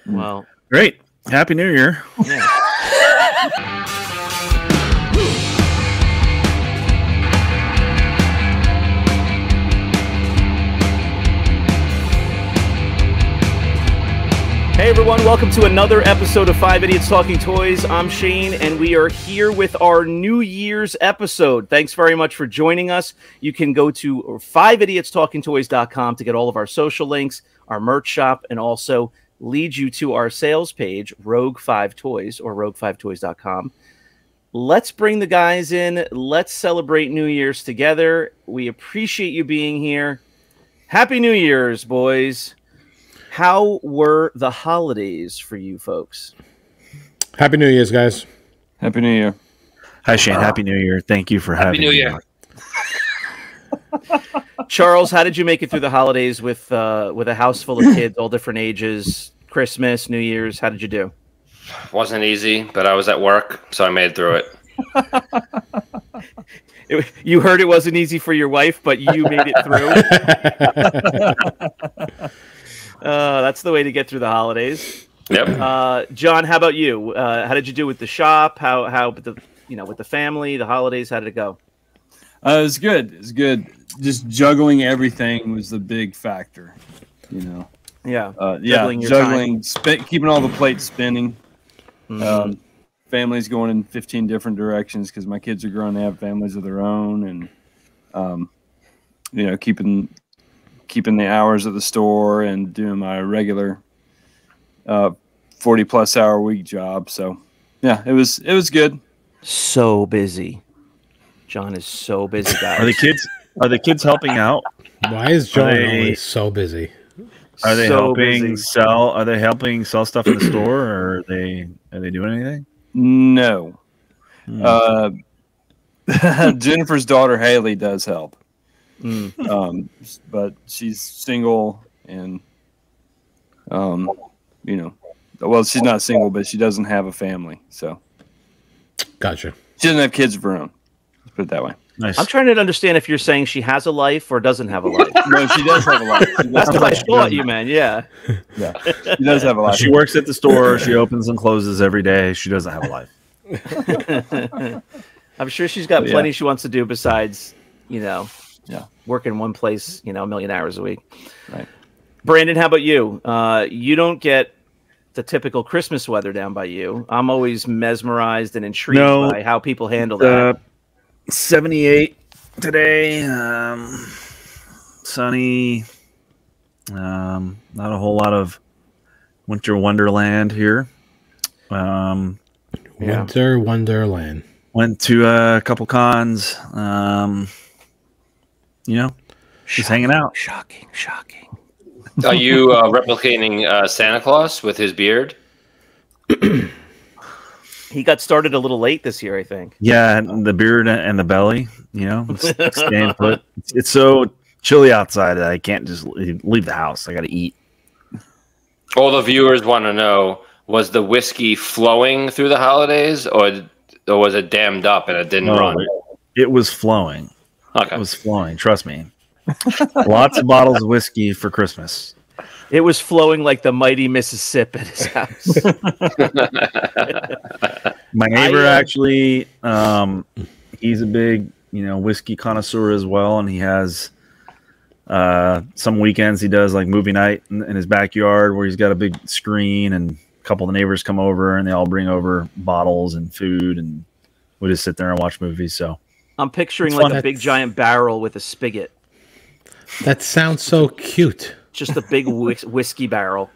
Well, great. Happy New Year. Yeah. Hey everyone, welcome to another episode of 5 Idiots Talking Toys. I'm Shane, and we are here with our New Year's episode. Thanks very much for joining us. You can go to 5idiotstalkingtoys.com to get all of our social links, our merch shop, and also lead you to our sales page, Rogue 5 Toys, or rogue5toys.com. Let's bring the guys in. Let's celebrate New Year's together. We appreciate you being here. Happy New Year's, boys. How were the holidays for you folks? Happy New Year's, guys. Happy New Year. Hi, Shane. Happy New Year. Thank you for having me. Happy New Year. Charles, how did you make it through the holidays with a house full of kids, all different ages, Christmas, New Year's? How did you do? Wasn't easy, but I was at work, so I made through it. You heard it wasn't easy for your wife, but you made it through. That's the way to get through the holidays. Yep. John, how about you? How did you do with the shop? How with the family, the holidays? How did it go? It was good. It was good. Just juggling everything was the big factor. Yeah. Juggling, keeping all the plates spinning. Mhm. Families going in 15 different directions because my kids are growing to have families of their own, and keeping the hours at the store and doing my regular 40+ hour week job. So yeah, it was good. So busy. John is so busy, guys. Are the kids helping out? Why is John always so busy? Are they So helping busy. sell? Are they helping sell stuff in the store, or are they doing anything? No. Jennifer's daughter Haley does help. But she's single and well, she's not single, but she doesn't have a family, so Gotcha. she doesn't have kids of her own. Let's put it that way. Nice. I'm trying to understand if you're saying she has a life or doesn't have a life. No, she does have a life. That's what I thought you meant. Yeah. Yeah, she does have a life. She works at the store. She opens and closes every day. She doesn't have a life. I'm sure she's got Yeah. plenty she wants to do besides, Yeah. work in one place, a million hours a week. Right. Brandon, how about you? You don't get the typical Christmas weather down by you. I'm always mesmerized and intrigued No. by how people handle that. 78 today. Sunny. Not a whole lot of winter wonderland here. Winter Wonderland. Went to a couple cons. Just hanging out. Shocking. Are you replicating Santa Claus with his beard? He got started a little late this year, I think. Yeah, and the beard and the belly. Staying put. It's so chilly outside that I can't just leave the house. I got to eat. All the viewers want to know: was the whiskey flowing through the holidays, or was it dammed up and it didn't run? It was flowing. Okay. It was flowing. Trust me. Lots of bottles of whiskey for Christmas. It was flowing like the mighty Mississippi at his house. My neighbor actually, he's a big, whiskey connoisseur as well, and he has some weekends he does like movie night in his backyard where he's got a big screen and a couple of the neighbors come over and they all bring over bottles and food and we just sit there and watch movies. So I'm picturing It's like fun. a big giant barrel with a spigot. That sounds so cute. Just a big whiskey barrel.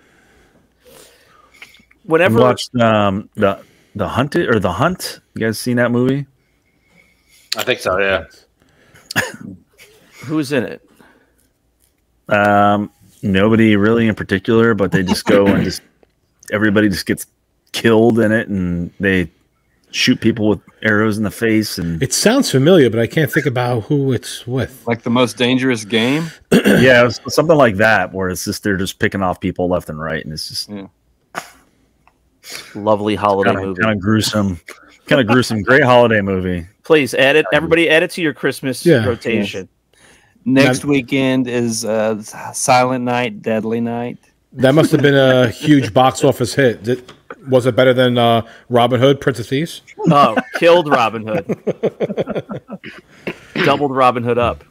I Whenever watched the Hunted or The Hunt. You guys seen that movie? I think so. Yeah. who's in it? Nobody really in particular, but they just go and just everybody just gets killed in it, and they shoot people with arrows in the face. And It sounds familiar, but I can't think about who it's with. Like The Most Dangerous Game? yeah, it was something like that, where it's just they're just picking off people left and right, and it's just Lovely holiday movie. kind of gruesome, Great holiday movie. Please add it. Everybody add it to your Christmas rotation. Next weekend is Silent Night, Deadly Night. That must have been a huge box office hit. Was it better than Robin Hood, Prince of Thieves? Oh, killed Robin Hood. Doubled Robin Hood up.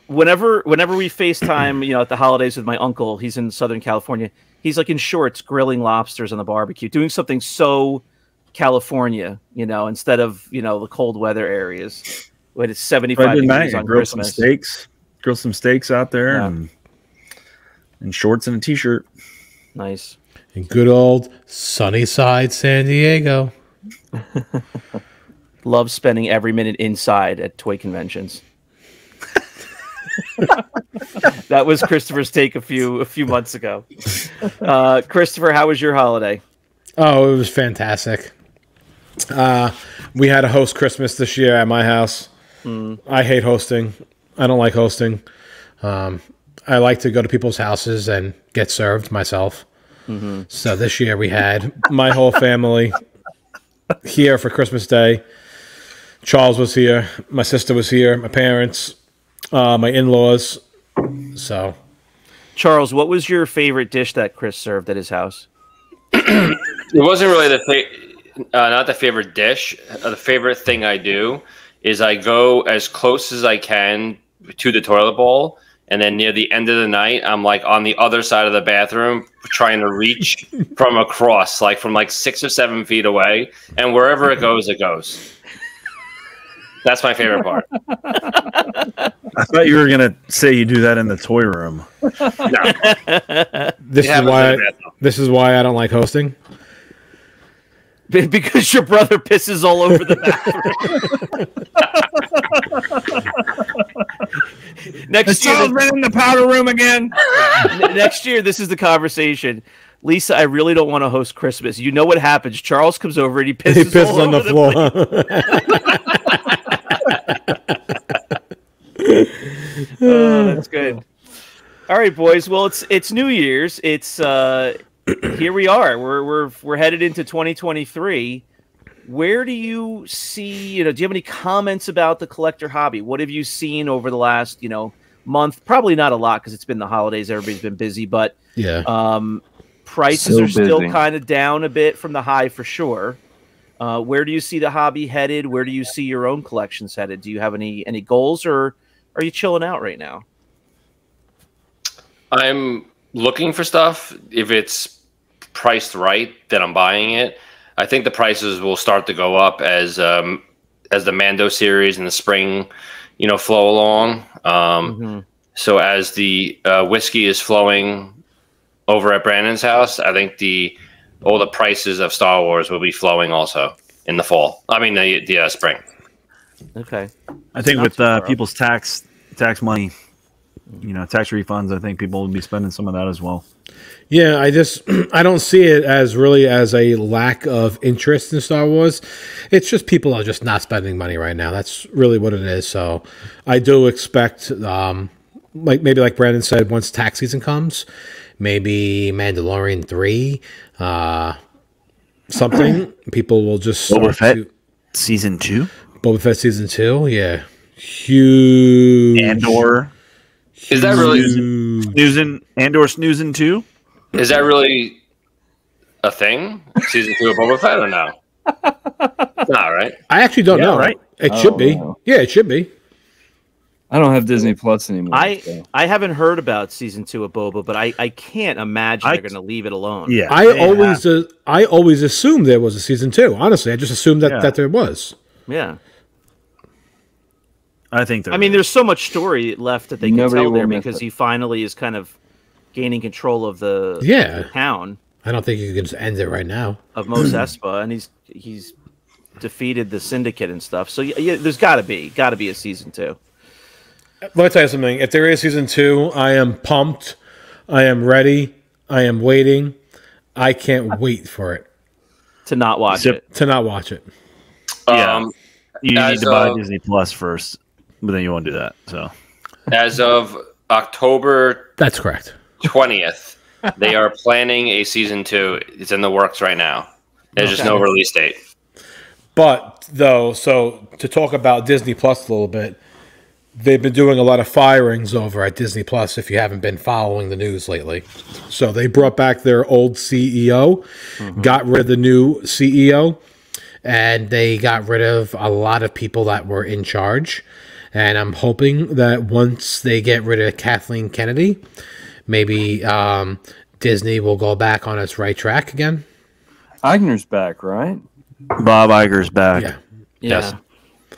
Whenever we FaceTime, at the holidays with my uncle, he's in Southern California. He's like in shorts, grilling lobsters on the barbecue, doing something so California, instead of the cold weather areas when it's 75 degrees on Christmas. Grill some steaks out there, and shorts and a t-shirt. Nice. In good old sunny side San Diego. Love spending every minute inside at toy conventions. That was Christopher's take a few months ago. Christopher, how was your holiday? Oh, it was fantastic. We had a host Christmas this year at my house. I hate hosting. I don't like hosting. I like to go to people's houses and get served myself. Mm-hmm. So this year we had my whole family here for Christmas Day. Charles was here. My sister was here. My parents, my in-laws. So, Charles, what was your favorite dish that Chris served at his house? It wasn't really not the favorite dish. The favorite thing I do is I go as close as I can to the toilet bowl, and then near the end of the night, I'm like on the other side of the bathroom trying to reach from across, like from 6 or 7 feet away, and wherever it goes, it goes. That's my favorite part. I thought you were gonna say you do that in the toy room. No. This is why I don't like hosting. Because your brother pisses all over the bathroom. Next year, Charles been in the powder room again. Next year, this is the conversation. Lisa, I really don't want to host Christmas. You know what happens? Charles comes over and he pisses all on the floor. That's good. All right, boys. Well, it's New Year's. It's here we are. We're headed into 2023. Where do you see? Do you have any comments about the collector hobby? What have you seen over the last month? Probably not a lot because it's been the holidays. Everybody's been busy, but yeah. Prices are still kind of down a bit from the high for sure. Where do you see the hobby headed? Where do you see your own collections headed? Do you have any goals, or are you chilling out right now? I'm looking for stuff. If it's priced right, then I'm buying it. I think the prices will start to go up as the Mando series in the spring, flow along. So as the whiskey is flowing over at Brandon's house, I think all the prices of Star Wars will be flowing also in the fall. I mean the spring. Okay. I think with people's tax money, tax refunds, I think people will be spending some of that as well. Yeah, I don't see it as really as a lack of interest in Star Wars. It's just people are just not spending money right now. That's really what it is. So I do expect, like Brandon said, once tax season comes, maybe Mandalorian 3, something, people will just Boba Fett season 2. Boba Fett season 2, yeah. Huge. Andor. Is that really snoozing too? Is that really a thing? Season 2 of Boba Fett or no? Not right. I actually don't know. Right? It should be. Yeah, it should be. I don't have Disney Plus anymore. I haven't heard about season 2 of Boba, but I can't imagine they're going to leave it alone. Yeah, I always assumed there was a season 2. Honestly, I just assumed that there was. Yeah. I think there's so much story left that they can tell there because he finally is kind of gaining control of the town. I don't think you can just end it right now. Of Mos Espa, and he's defeated the syndicate and stuff. So yeah, there's got to be a season 2. Let me tell you something. If there is season 2, I am pumped. I am ready. I am waiting. I can't wait for it. To not watch it. Yeah. You need to buy Disney Plus first, but then you won't do that. So, as of October, that's correct. 20th, they are planning a season 2. It's in the works right now. There's just no release date. But though, so to talk about Disney Plus a little bit, they've been doing a lot of firings over at Disney Plus. If you haven't been following the news lately, so they brought back their old CEO, got rid of the new CEO, and they got rid of a lot of people that were in charge. And I'm hoping that once they get rid of Kathleen Kennedy, maybe Disney will go back on its right track again. Eigner's back, right? Bob Iger's back. Yeah. Yes.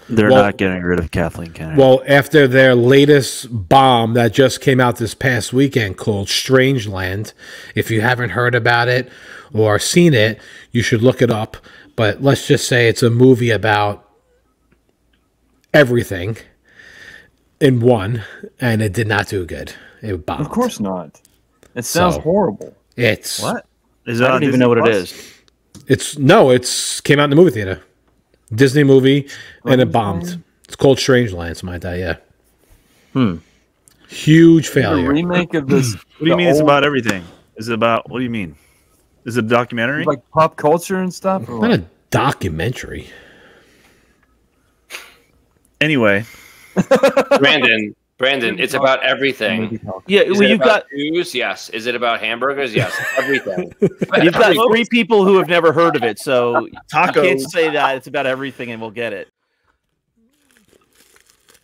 They're Well- not getting rid of Kathleen Kennedy. Well, after their latest bomb that just came out this past weekend called Strangeland, if you haven't heard about it or seen it, you should look it up. But let's just say it's a movie about everything in one, and it did not do good. It bombed. Of course not. It sounds So- horrible. It's what? Is I that don't on even Disney know what it Plus? is. it's came out in the movie theater. Disney movie, and it bombed. It's called Strangeland, something like that, yeah. Huge The failure. remake of this. What do you mean it's about everything? Is it about, what do you mean? Is it a documentary? like pop culture and stuff? Or Not what? a documentary. Anyway, Brandon, it's about everything. Yeah, Is well, it you've about got Jews? Yes. Is it about hamburgers? Yes. Everything. you've got three people who have never heard of it, so you can't tacos. say that it's about everything, and we'll get it.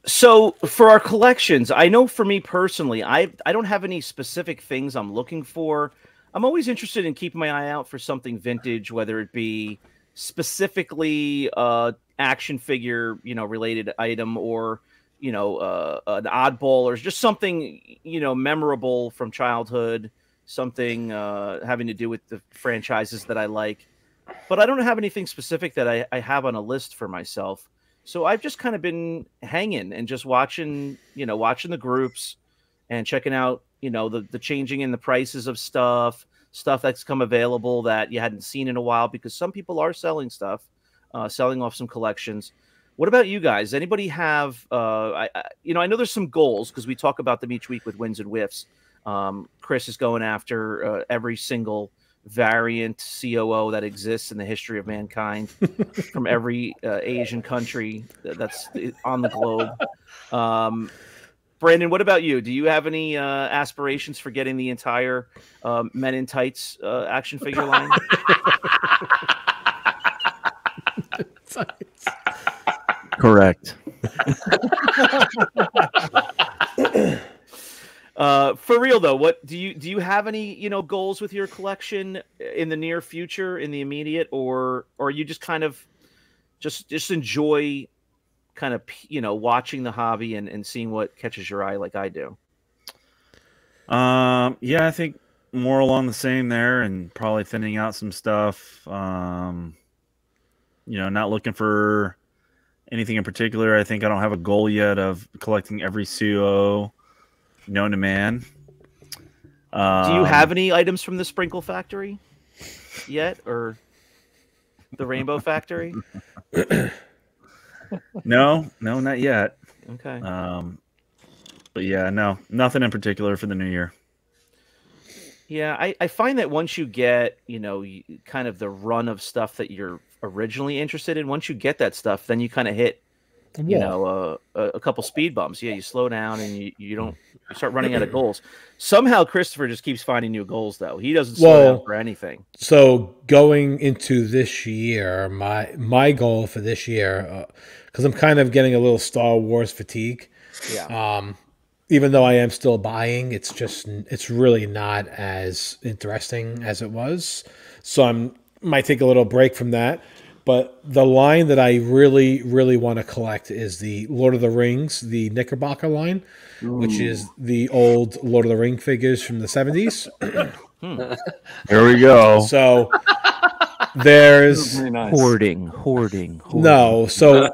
So for our collections, I know for me personally, I don't have any specific things I'm looking for. I'm always interested in keeping my eye out for something vintage, whether it be specifically action figure, related item, or an oddball, or just something memorable from childhood, something having to do with the franchises that I like. But I don't have anything specific that I have on a list for myself. So I've just kind of been hanging and just watching the groups and checking out, the changing in the prices of stuff that's come available that you hadn't seen in a while, because some people are selling stuff, selling off some collections. What about you guys? Anybody have, I know there's some goals because we talk about them each week with wins and whiffs. Chris is going after every single variant COO that exists in the history of mankind from every Asian country that's on the globe. Brandon, what about you? Do you have any aspirations for getting the entire Men in Tights action figure line? Correct. For real though, what do you have any goals with your collection in the near future, in the immediate, or you just kind of just enjoy kind of watching the hobby and seeing what catches your eye like I do? Yeah, I think more along the same there, and probably thinning out some stuff. Not looking for anything in particular. I think I don't have a goal yet of collecting every COO known to man. Do you have any items from the Sprinkle Factory yet, or the Rainbow Factory? No, not yet. Okay. But yeah, no, nothing in particular for the new year. Yeah, I find that once you get, kind of the run of stuff that you're originally interested in, once you get that stuff, then you kind of hit, a couple speed bumps. Yeah, you slow down and you start running out of goals. Somehow Christopher just keeps finding new goals, though. He doesn't slow down for anything. So going into this year, my goal for this year, because I'm kind of getting a little Star Wars fatigue. Yeah. Even though I am still buying, it's really not as interesting as it was. So might take a little break from that. But the line that I really, really want to collect is the Lord of the Rings, the Knickerbocker line, which is the old Lord of the Ring figures from the 70s. Here we go. So there's Very nice. Hoarding. no. So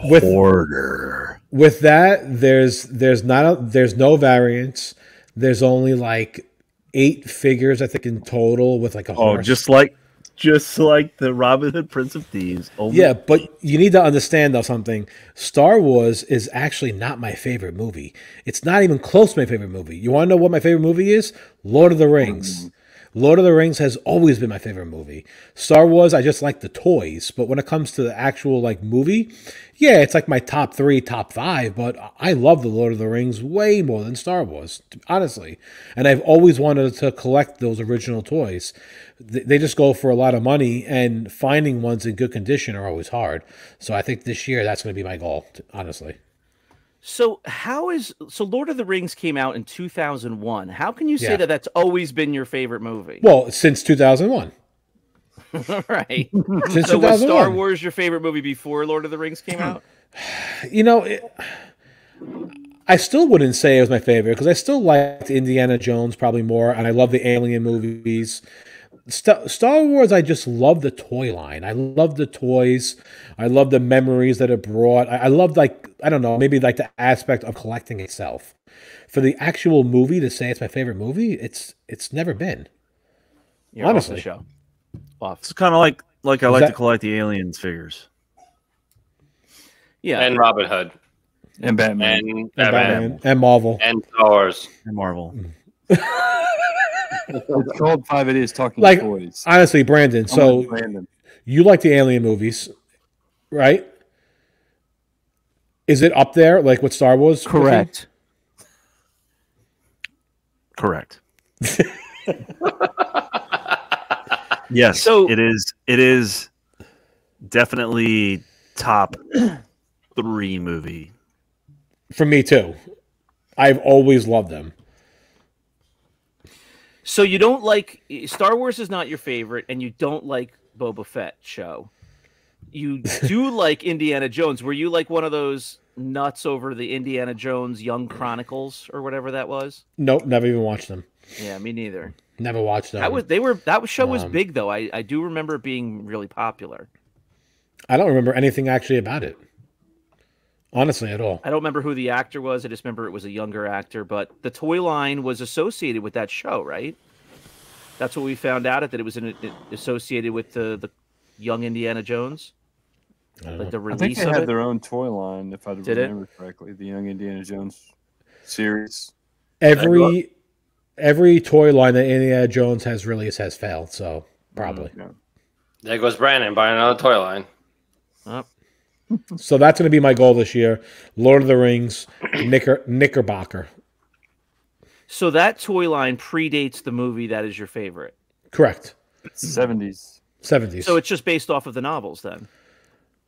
with Order. with that, there's no variants. There's only like 8 figures, I think, in total, with like a Oh, horse. just like the Robin Hood Prince of Thieves. Oh, Yeah, but you need to understand though something. Star Wars is actually not my favorite movie. It's not even close to my favorite movie. You want to know what my favorite movie is? Lord of the Rings. Lord of the Rings has always been my favorite movie. Star Wars, I just like the toys, but when it comes to the actual like movie, yeah, it's like my top 3, top 5, but I love the Lord of the Rings way more than Star Wars, honestly. And I've always wanted to collect those original toys. They just go for a lot of money, and finding ones in good condition are always hard. So I think this year that's going to be my goal, honestly. So Lord of the Rings came out in 2001. How can you say Yeah. that that's always been your favorite movie? Well, since 2001. Right. Since So was 2001. Star Wars your favorite movie before Lord of the Rings came out? You know, I still wouldn't say it was my favorite because I still liked Indiana Jones probably more, and I love the Alien movies. Star Wars, I just love the toy line. I love the toys. I love the memories that it brought. I love, like, I don't know, maybe like the aspect of collecting itself. For the actual movie to say it's my favorite movie, it's never been. You're off Honestly. the show. Off. It's kind of like I like that- to collect the Aliens figures. Yeah. And Robin Hood. And Batman. And Batman and Marvel. And Star Wars. And Marvel. It's called 5 Idiots Talking Like, Toys. honestly, Brandon, so Brandon. you like the Alien movies, right? Is it up there, like with Star Wars? Correct. Correct. Yes, So- it is. It is definitely top 3 movie. For me, too. I've always loved them. So you don't like Star Wars is not your favorite, and you don't like Boba Fett show. You do like Indiana Jones. Were you like one of those nuts over the Indiana Jones Young Chronicles or whatever that was? Nope, never even watched them. Yeah, me neither. Never watched them. That show was big though. I do remember it being really popular. I don't remember anything actually about it. Honestly, at all. I don't remember who the actor was. I just remember it was a younger actor, but the toy line was associated with that show, right? That's what we found out that it was associated with the young Indiana Jones, like the I think release they of had it. their own toy line, if I Did it? remember correctly. The Young Indiana Jones series. Every toy line that Indiana Jones has released has failed, so probably. Yeah. There goes Brandon buying another toy line. Oh, So that's going to be my goal this year. Lord of the Rings, Knickerbocker. so that toy line predates the movie that is your favorite. Correct. 70s. 70s. So it's just based off of the novels then.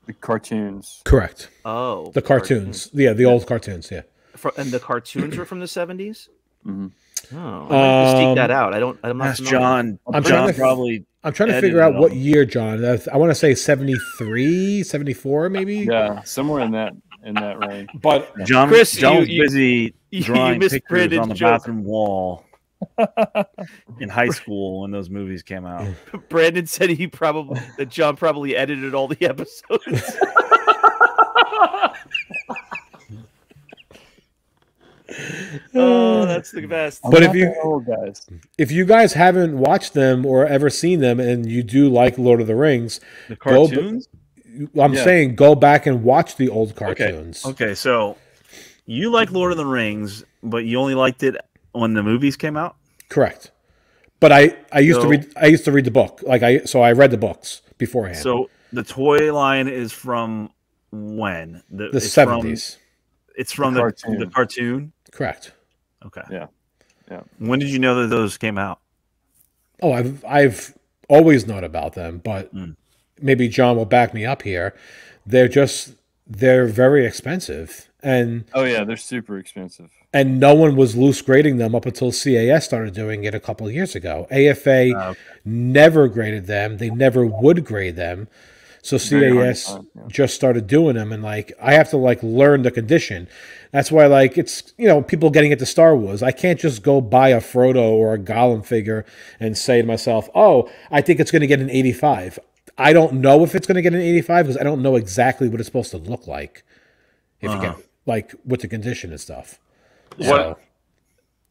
The cartoons. Correct. Oh, The cartoons. Yeah, the old cartoons, yeah. And the cartoons were from the 70s. Mhm. Oh, I might seek that out. I'm not That's familiar. John. I'm John trying to- probably. I'm trying to edited figure out what them. year, John. I want to say 73, 74, maybe. Yeah, somewhere in that range. But John, Chris, John was you- busy you drawing missed pictures Brandon's on the joke. bathroom wall in high school when those movies came out. Brandon said that John probably edited all the episodes. Oh, that's the best. But if you old guys, if you guys haven't watched them or ever seen them, and you do like Lord of the Rings, The Go- cartoons. I'm Yeah. saying go back and watch the old cartoons. Okay, so you like Lord of the Rings, but you only liked it when the movies came out. Correct. But I used to So- read the book. I read the books beforehand. So the toy line is from when? the it's 70s. It's from The the cartoon. Correct. Okay. Yeah. When did you know that those came out? Oh, I've always known about them, but Mm. maybe John will back me up here. They're very expensive, and oh yeah, they're super expensive. no one was loose grading them up until CAS started doing it a couple of years ago. AFA Okay. never graded them; they never would grade them. So Very hard to CAS find, yeah. just started doing them, and I have to learn the condition. That's why it's people getting into Star Wars. I can't just go buy a Frodo or a Gollum figure and say to myself, "Oh, I think it's going to get an 85." I don't know if it's going to get an 85 because I don't know exactly what it's supposed to look like. If you get with the condition and stuff. What?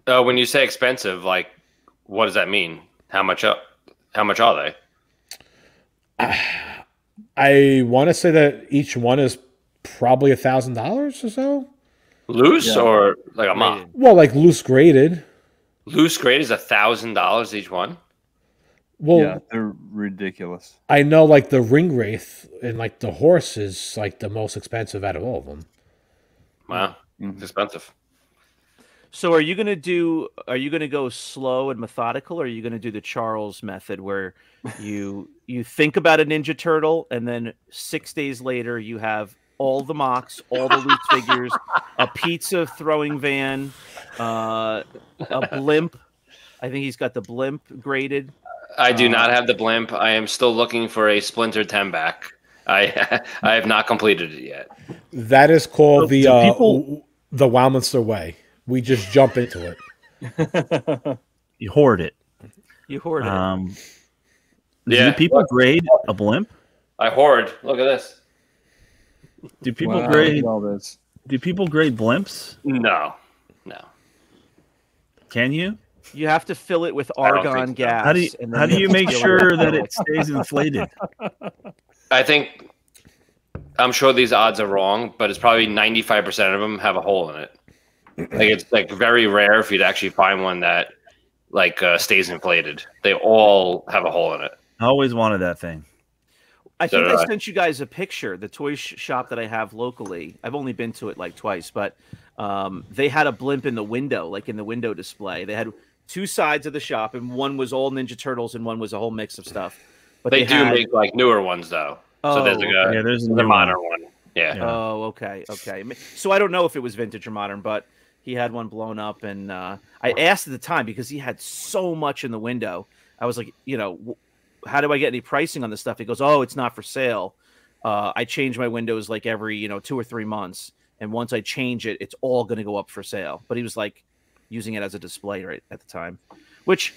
When you say expensive, what does that mean? How much are they? I want to say that each one is probably $1,000 or so. Loose Yeah. or like a mop? Well, loose graded. Loose grade is $1,000 each one. Well, Yeah, they're ridiculous. I know like the ring wraith and like the horse is like the most expensive out of all of them. Wow, it's expensive. So are you going to go slow and methodical, or are you going to do the Charles method where you think about a Ninja Turtle and then 6 days later you have all the mocks, all the loose figures, a pizza throwing van, a blimp. I think he's got the blimp graded. I do not have the blimp. I am still looking for a Splinter 10 back. I have not completed it yet. That is called the people- way. We just jump into it. You hoard it. You hoard it. Do people grade a blimp? I hoard. Look at this. Do people Wow, grade? look at all this. Do people grade blimps? No. Can you? You have to fill it with I don't argon think so. gas. How do you and then how do you have to make seal sure up. that it stays inflated? I think I'm sure these odds are wrong, but it's probably 95% of them have a hole in it. Like it's like very rare if you'd actually find one that like stays inflated. They all have a hole in it. I always wanted that thing. I So think did I I. sent you guys a picture. The toy shop that I have locally. I've only been to it like twice, but they had a blimp in the window, like in the window display. They had two sides of the shop, and one was all Ninja Turtles, and one was a whole mix of stuff. But They do had... make like newer ones though. So there's like Yeah, there's a the new modern one. Yeah. Oh, okay. So I don't know if it was vintage or modern, but he had one blown up, and I asked at the time because he had so much in the window. I was like, how do I get any pricing on this stuff? He goes, oh, it's not for sale. I change my windows like every 2 or 3 months, and once I change it, it's all going to go up for sale. But he was like using it as a display right at the time, which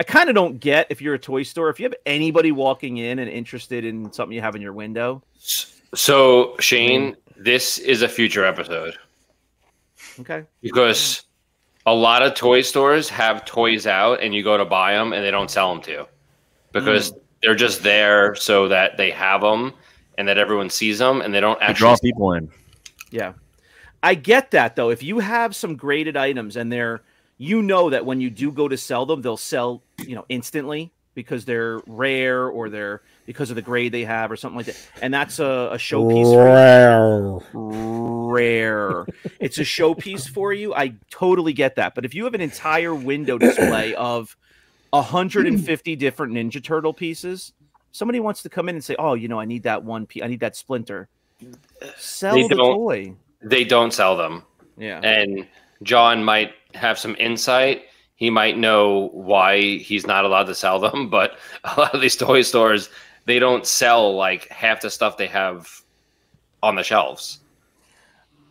I kind of don't get. If you're a toy store, if you have anybody walking in and interested in something you have in your window. So Shane, this is a future episode. Okay. Because a lot of toy stores have toys out and you go to buy them and they don't sell them to you because they're just there so that they have them and that everyone sees them and they don't To actually draw people in. Yeah. I get that though. If you have some graded items and they're, that when you do go to sell them, they'll sell, instantly because they're rare or they're because of the grade they have or something like that. And that's a showpiece. Rare. It's a showpiece for you. I totally get that. But if you have an entire window display of 150 different Ninja Turtle pieces, somebody wants to come in and say, oh, I need that one piece. I need that Splinter. Sell the toy. They don't sell them. Yeah. And John might have some insight. He might know why he's not allowed to sell them, but a lot of these toy stores, they don't sell like half the stuff they have on the shelves.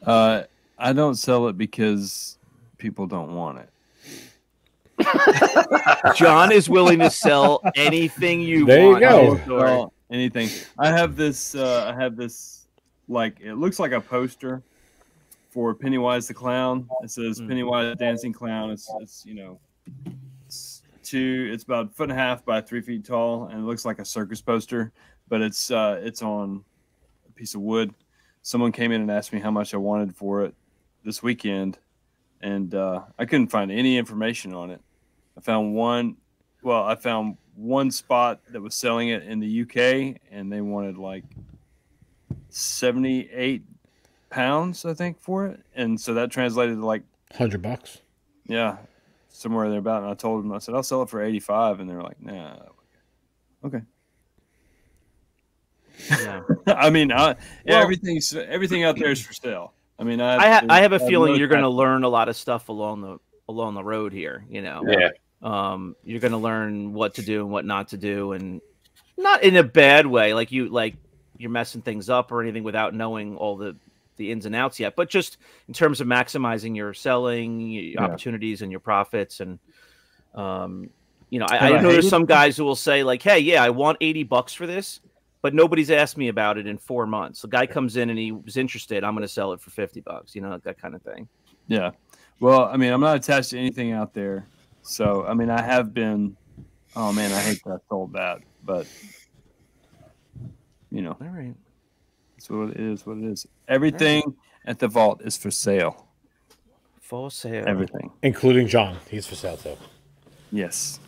I don't sell it because people don't want it. John is willing to sell anything you There you want. go. Well, anything. I have this. Like it looks like a poster for Pennywise the Clown. It says Pennywise Dancing Clown. It's about 1.5 feet by 3 feet tall, and it looks like a circus poster. But it's on a piece of wood. Someone came in and asked me how much I wanted for it this weekend, and I couldn't find any information on it. I found one spot that was selling it in the UK, and they wanted like 78 pounds, I think, for it, and so that translated to like $100. Yeah, somewhere thereabout. And I told them, I said, I'll sell it for 85, and they were like, nah. Okay. Yeah. I mean, everything out there is for sale. I mean, I have a feeling you're going to learn a lot of stuff along the road here. Yeah. You're going to learn what to do and what not to do, and not in a bad way, like you're messing things up or anything without knowing all the ins and outs yet, but just in terms of maximizing your selling opportunities and your profits. And I know there's some guys who will say like, hey, yeah, I want $80 for this, but nobody's asked me about it in 4 months. The guy comes in and he was interested. I'm going to sell it for $50, that kind of thing. Yeah. Well, I mean, I'm not attached to anything out there. So, I mean, I have been, oh man, I hate that I sold that, but All right. that's what it is. Everything at the vault is for sale. For sale. Everything. Including John. He's for sale too. Yes.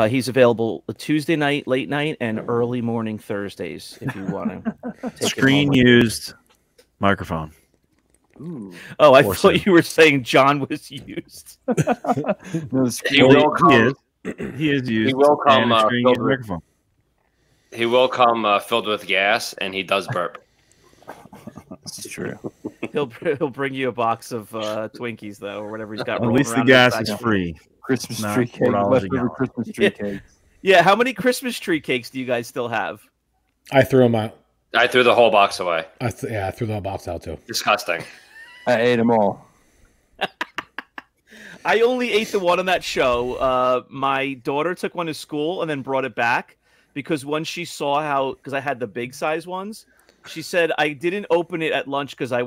He's available Tuesday night, late night, and early morning Thursdays if you want to. Screen used microphone. Ooh. Oh, I Or thought so. you were saying John was used. No, He will come. He is used. He will come, and a screen filled used with- microphone. He will come filled with gas, and he does burp. This is true. He'll bring you a box of Twinkies though, or whatever he's got. At rolling least the around gas inside. is free. Christmas Not tree cake. $4 a Leftover gallon. Christmas tree Yeah. cakes. Yeah, how many Christmas tree cakes do you guys still have? I threw them out. I threw the whole box away. I threw the whole box out too. Disgusting. I ate them all. I only ate the one on that show. My daughter took one to school and then brought it back because once she saw how, because I had the big size ones, she said I didn't open it at lunch because I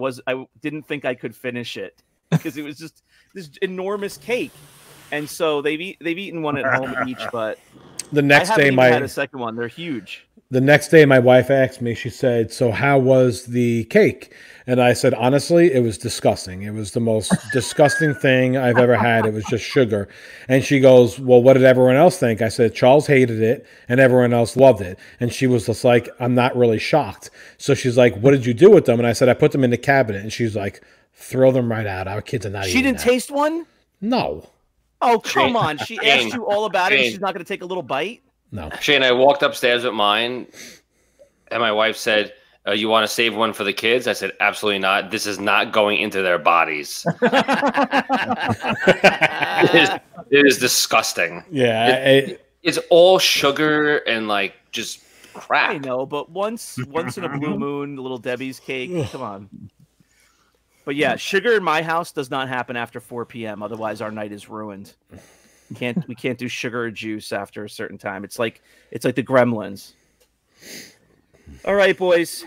didn't think I could finish it because it was just this enormous cake, and so they've eaten one at home each, but The next I haven't day, even had a second one. They're huge. The next day, my wife asked me, she said, "So how was the cake?" And I said, honestly, it was disgusting. It was the most disgusting thing I've ever had. It was just sugar. And she goes, well, what did everyone else think? I said, Charles hated it and everyone else loved it. And she was just like, I'm not really shocked. So she's like, what did you do with them? And I said, I put them in the cabinet. And she's like, throw them right out. Our kids are not She eating didn't that. taste one? No. Oh, come Shane, on. She Shane, asked you all about it and Shane. she's not going to take a little bite? No. Shane, I walked upstairs with mine, and my wife said, you want to save one for the kids? I said, absolutely not. This is not going into their bodies. It is disgusting. Yeah. It's all sugar and like just crap. I know, but once in a blue moon, Little Debbie's cake. Come on. But yeah, sugar in my house does not happen after 4 p.m. Otherwise, our night is ruined. We can't do sugar or juice after a certain time. It's like the Gremlins. All right, boys.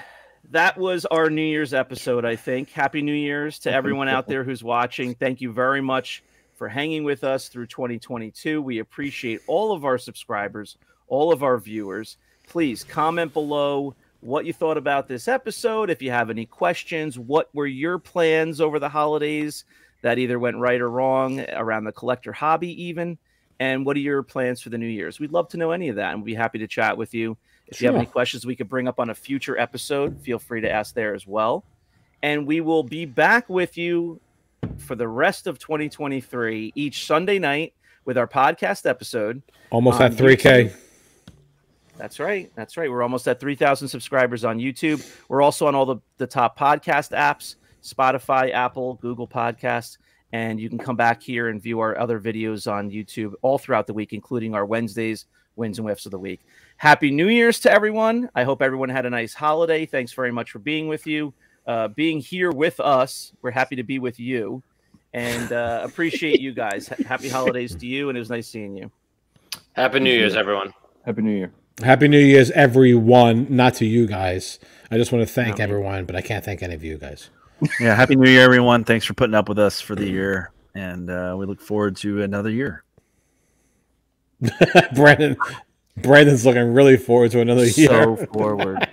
That was our New Year's episode, I think. Happy New Year's to everyone out there who's watching. Thank you very much for hanging with us through 2022. We appreciate all of our subscribers, all of our viewers. Please comment below what you thought about this episode. If you have any questions, what were your plans over the holidays that either went right or wrong around the collector hobby even? And what are your plans for the New Year's? We'd love to know any of that, and we'd be happy to chat with you. If you have any questions we could bring up on a future episode, feel free to ask there as well. And we will be back with you for the rest of 2023 each Sunday night with our podcast episode. Almost on at 3K. YouTube. That's right. That's right. We're almost at 3,000 subscribers on YouTube. We're also on all the top podcast apps, Spotify, Apple, Google Podcasts. And you can come back here and view our other videos on YouTube all throughout the week, including our Wednesdays, wins and whiffs of the week. Happy New Year's to everyone. I hope everyone had a nice holiday. Thanks very much for being with you, being here with us. We're happy to be with you and appreciate you guys. Happy holidays to you. And it was nice seeing you. Happy New Year's, everyone. Happy New Year. Happy New Year's, everyone. Not to you guys. I just want to thank everyone, but I can't thank any of you guys. Yeah, Happy New Year, everyone. Thanks for putting up with us for the year. And we look forward to another year. Brandon's looking really forward to another year. So forward.